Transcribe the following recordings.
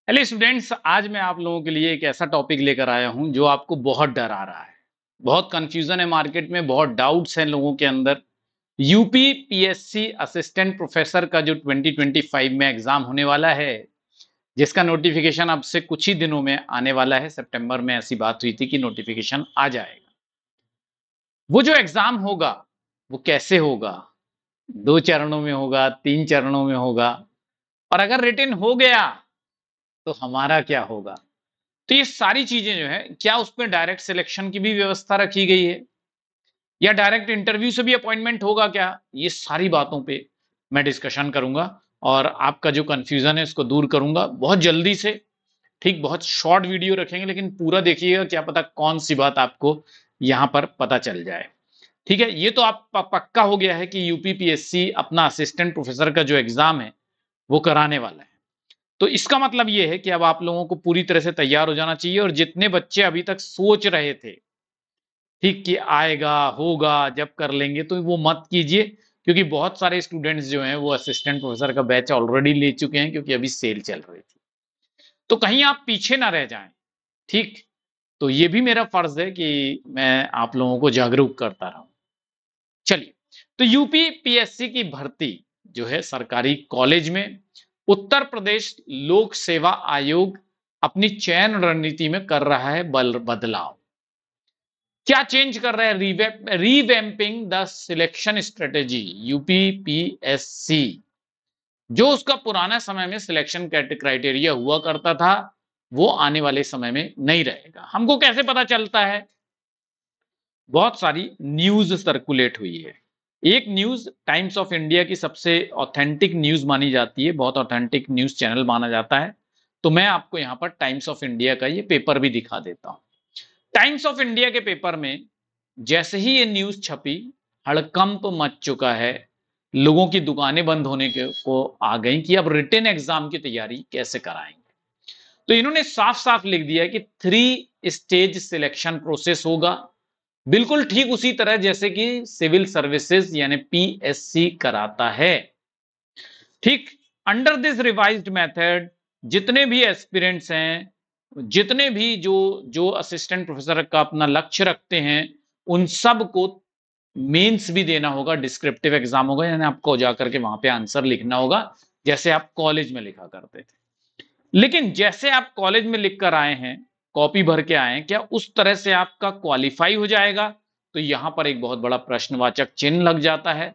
Hello students, आज मैं आप लोगों के लिए एक ऐसा टॉपिक लेकर आया हूं जो आपको बहुत डरा रहा है। बहुत कंफ्यूजन है मार्केट में, बहुत डाउट्स हैं लोगों के अंदर। यूपी पीएससी असिस्टेंट प्रोफेसर का जो 2025 में एग्जाम होने वाला है, जिसका नोटिफिकेशन अब से कुछ ही दिनों में आने वाला है। सितंबर में ऐसी बात हुई थी कि नोटिफिकेशन आ जाएगा। वो जो एग्जाम होगा वो कैसे होगा? 2 चरणों में होगा, 3 चरणों में होगा? और अगर रिटन हो गया तो हमारा क्या होगा? तो ये सारी चीजें जो है, क्या उसमें डायरेक्ट सिलेक्शन की भी व्यवस्था रखी गई है या डायरेक्ट इंटरव्यू से भी अपॉइंटमेंट होगा क्या? ये सारी बातों पे मैं डिस्कशन करूंगा और आपका जो कंफ्यूजन है उसको दूर करूंगा बहुत जल्दी से। ठीक, बहुत शॉर्ट वीडियो रखेंगे लेकिन पूरा देखिएगा, क्या पता कौन सी बात आपको यहां पर पता चल जाए। ठीक है, ये तो आप पक्का हो गया है कि यूपीपीएससी अपना असिस्टेंट प्रोफेसर का जो एग्जाम है वो कराने वाला है। तो इसका मतलब ये है कि अब आप लोगों को पूरी तरह से तैयार हो जाना चाहिए। और जितने बच्चे अभी तक सोच रहे थे ठीक कि आएगा होगा जब कर लेंगे, तो वो मत कीजिए, क्योंकि बहुत सारे स्टूडेंट्स जो हैं वो असिस्टेंट प्रोफेसर का बैच ऑलरेडी ले चुके हैं, क्योंकि अभी सेल चल रही थी। तो कहीं आप पीछे ना रह जाएं। ठीक, तो ये भी मेरा फर्ज है कि मैं आप लोगों को जागरूक करता रहूं। चलिए, तो यूपी पीएससी की भर्ती जो है सरकारी कॉलेज में, उत्तर प्रदेश लोक सेवा आयोग अपनी चयन रणनीति में कर रहा है बदलाव। क्या चेंज कर रहा है? Revamping the selection strategy. UP PSC जो उसका पुराना समय में सिलेक्शन क्राइटेरिया हुआ करता था, वो आने वाले समय में नहीं रहेगा। हमको कैसे पता चलता है? बहुत सारी न्यूज सर्कुलेट हुई है। एक न्यूज टाइम्स ऑफ इंडिया की सबसे ऑथेंटिक न्यूज मानी जाती है, बहुत ऑथेंटिक न्यूज चैनल माना जाता है। तो मैं आपको यहां पर टाइम्स ऑफ इंडिया का ये पेपर भी दिखा देता हूं। टाइम्स ऑफ इंडिया के पेपर में जैसे ही ये न्यूज छपी, हड़कंप मच चुका है। लोगों की दुकानें बंद होने को आ गई कि अब रिटन एग्जाम की तैयारी कैसे कराएंगे। तो इन्होंने साफ साफ लिख दिया है कि 3 स्टेज सिलेक्शन प्रोसेस होगा, बिल्कुल ठीक उसी तरह जैसे कि सिविल सर्विसेज यानी पीएससी कराता है। ठीक, अंडर दिस रिवाइज्ड मेथड जितने भी एस्पिरेंट्स हैं, जितने भी जो जो असिस्टेंट प्रोफेसर का अपना लक्ष्य रखते हैं, उन सब को मेंस भी देना होगा, डिस्क्रिप्टिव एग्जाम होगा, यानी आपको जाकर के वहां पे आंसर लिखना होगा जैसे आप कॉलेज में लिखा करते थे। लेकिन जैसे आप कॉलेज में लिख कर आए हैं, कॉपी भर के आए हैं, क्या उस तरह से आपका क्वालिफाई हो जाएगा? तो यहां पर एक बहुत बड़ा प्रश्नवाचक चिन्ह लग जाता है,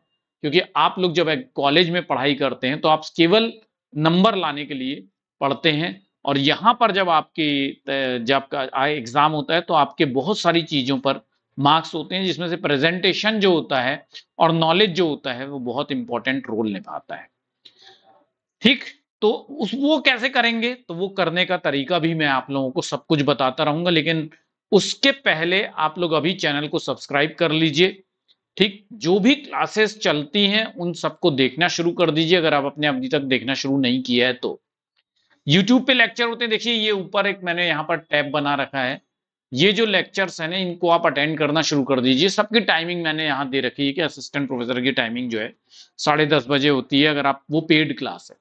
क्योंकि आप लोग जब कॉलेज में पढ़ाई करते हैं तो आप केवल नंबर लाने के लिए पढ़ते हैं। और यहां पर जब आपका एग्जाम होता है तो आपके बहुत सारी चीजों पर मार्क्स होते हैं, जिसमें से प्रेजेंटेशन जो होता है और नॉलेज जो होता है वो बहुत इंपॉर्टेंट रोल निभाता है। ठीक, तो वो कैसे करेंगे? तो वो करने का तरीका भी मैं आप लोगों को सब कुछ बताता रहूंगा, लेकिन उसके पहले आप लोग अभी चैनल को सब्सक्राइब कर लीजिए। ठीक, जो भी क्लासेस चलती हैं उन सबको देखना शुरू कर दीजिए, अगर आप अपने अभी तक देखना शुरू नहीं किया है तो। यूट्यूब पे लेक्चर होते हैं, देखिए ये ऊपर एक मैंने यहाँ पर टैब बना रखा है। ये जो लेक्चर्स है ना, इनको आप अटेंड करना शुरू कर दीजिए। सबकी टाइमिंग मैंने यहाँ दे रखी है कि असिस्टेंट प्रोफेसर की टाइमिंग जो है 10:30 बजे होती है, अगर आप वो पेड क्लास है।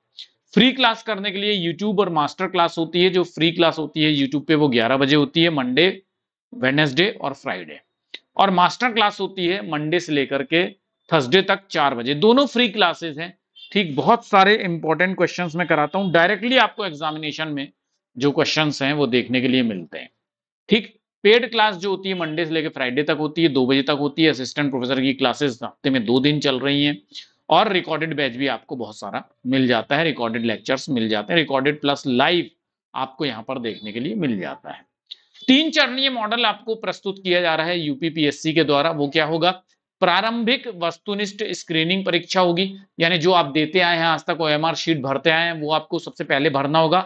फ्री क्लास करने के लिए यूट्यूब और मास्टर क्लास होती है। जो फ्री क्लास होती है यूट्यूब पे वो 11 बजे होती है, मंडे वेडनेसडे और फ्राइडे। और मास्टर क्लास होती है मंडे से लेकर के थर्सडे तक 4 बजे। दोनों फ्री क्लासेस हैं। ठीक, बहुत सारे इंपॉर्टेंट क्वेश्चंस मैं कराता हूं, डायरेक्टली आपको एग्जामिनेशन में जो क्वेश्चंस हैं वो देखने के लिए मिलते हैं। ठीक, पेड क्लास जो होती है मंडे से लेकर फ्राइडे तक होती है, 2 बजे तक होती है। असिस्टेंट प्रोफेसर की क्लासेस हफ्ते में 2 दिन चल रही हैं। और रिकॉर्डेड बैच भी आपको बहुत सारा मिल जाता है, रिकॉर्डेड लेक्चर्स मिल जाते हैं, रिकॉर्डेड प्लस लाइव आपको यहाँ पर देखने के लिए मिल जाता है। 3 चरणीय मॉडल आपको प्रस्तुत किया जा रहा है यूपीपीएससी के द्वारा। वो क्या होगा? प्रारंभिक वस्तुनिष्ठ स्क्रीनिंग परीक्षा होगी, यानी जो आप देते आए हैं आज तक, ओएमआर शीट भरते आए हैं, वो आपको सबसे पहले भरना होगा।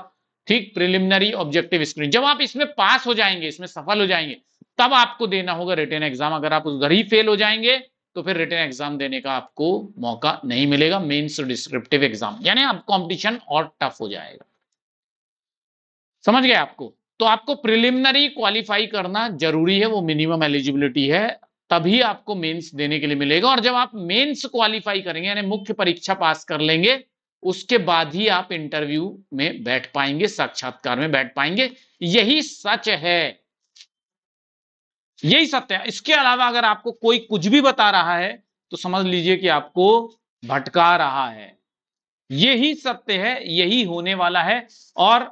ठीक, प्रिलिमिनरी ऑब्जेक्टिव स्क्रीन, जब आप इसमें पास हो जाएंगे, इसमें सफल हो जाएंगे, तब आपको देना होगा रिटन एग्जाम। अगर आप उधर ही फेल हो जाएंगे तो फिर रिटन एग्जाम देने का आपको मौका नहीं मिलेगा, मेंस डिस्क्रिप्टिव एग्जाम, यानी आप कंपटीशन और टफ हो जाएगा। समझ गए आपको? तो आपको प्रिलिमिनरी क्वालिफाई करना जरूरी है, वो मिनिमम एलिजिबिलिटी है, तभी आपको मेंस देने के लिए मिलेगा। और जब आप मेंस क्वालिफाई करेंगे यानी मुख्य परीक्षा पास कर लेंगे, उसके बाद ही आप इंटरव्यू में बैठ पाएंगे, साक्षात्कार में बैठ पाएंगे। यही सच है, यही सत्य है। इसके अलावा अगर आपको कोई कुछ भी बता रहा है तो समझ लीजिए कि आपको भटका रहा है। यही सत्य है, यही होने वाला है। और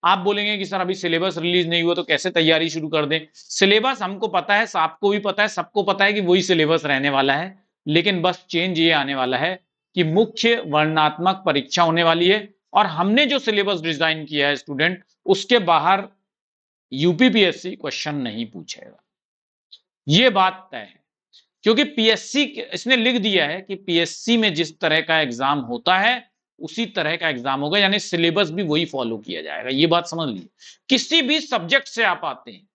आप बोलेंगे कि सर अभी सिलेबस रिलीज नहीं हुआ तो कैसे तैयारी शुरू कर दें। सिलेबस हमको पता है, आपको भी पता है, सबको पता है कि वही सिलेबस रहने वाला है, लेकिन बस चेंज ये आने वाला है कि मुख्य वर्णनात्मक परीक्षा होने वाली है और हमने जो सिलेबस डिजाइन किया है स्टूडेंट, उसके बाहर यूपीपीएससी क्वेश्चन नहीं पूछेगा। ये बात तय है, क्योंकि पीएससी इसने लिख दिया है कि पीएससी में जिस तरह का एग्जाम होता है उसी तरह का एग्जाम होगा, यानी सिलेबस भी वही फॉलो किया जाएगा। ये बात समझ लीजिए, किसी भी सब्जेक्ट से आप आते हैं,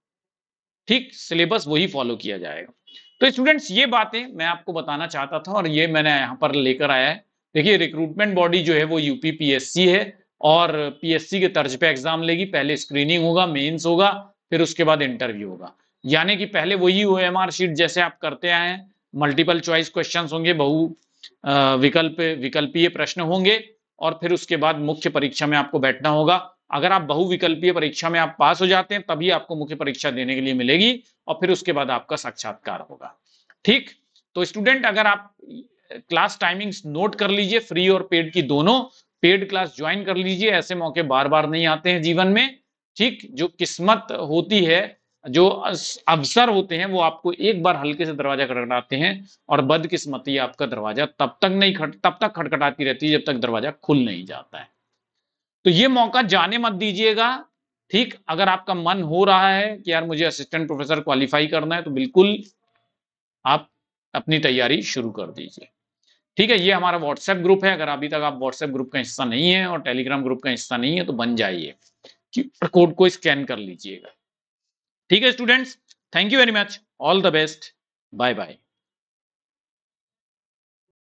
ठीक, सिलेबस वही फॉलो किया जाएगा। तो स्टूडेंट्स ये बातें मैं आपको बताना चाहता था और ये मैंने यहां पर लेकर आया है। देखिए रिक्रूटमेंट बॉडी जो है वो यूपीपीएससी है और पीएससी के तर्ज पे एग्जाम लेगी। पहले स्क्रीनिंग होगा, मेंस होगा, फिर उसके बाद इंटरव्यू होगा। यानी कि पहले वही ओएमआर शीट जैसे आप करते आए हैं, मल्टीपल चॉइस क्वेश्चंस होंगे, बहु विकल्पीय प्रश्न होंगे और फिर उसके बाद मुख्य परीक्षा में आपको बैठना होगा। अगर आप बहुविकल्पीय परीक्षा में आप पास हो जाते हैं तभी आपको मुख्य परीक्षा देने के लिए मिलेगी और फिर उसके बाद आपका साक्षात्कार होगा। ठीक, तो स्टूडेंट अगर आप क्लास टाइमिंग्स नोट कर लीजिए, फ्री और पेड की दोनों। पेड क्लास ज्वाइन कर लीजिए, ऐसे मौके बार बार नहीं आते हैं जीवन में। ठीक, जो किस्मत होती है, जो अवसर होते हैं, वो आपको एक बार हल्के से दरवाजा खटखटाते हैं और बदकिस्मती आपका दरवाजा तब तक खटखटाती रहती है जब तक दरवाजा खुल नहीं जाता है। तो ये मौका जाने मत दीजिएगा। ठीक, अगर आपका मन हो रहा है कि यार मुझे असिस्टेंट प्रोफेसर क्वालिफाई करना है तो बिल्कुल आप अपनी तैयारी शुरू कर दीजिए। ठीक है, ये हमारा व्हाट्सएप ग्रुप है। अगर अभी तक आप व्हाट्सएप ग्रुप का हिस्सा नहीं है और टेलीग्राम ग्रुप का हिस्सा नहीं है तो बन जाइए, कोड को स्कैन कर लीजिएगा। ठीक है students, thank you very much, all the best, bye bye.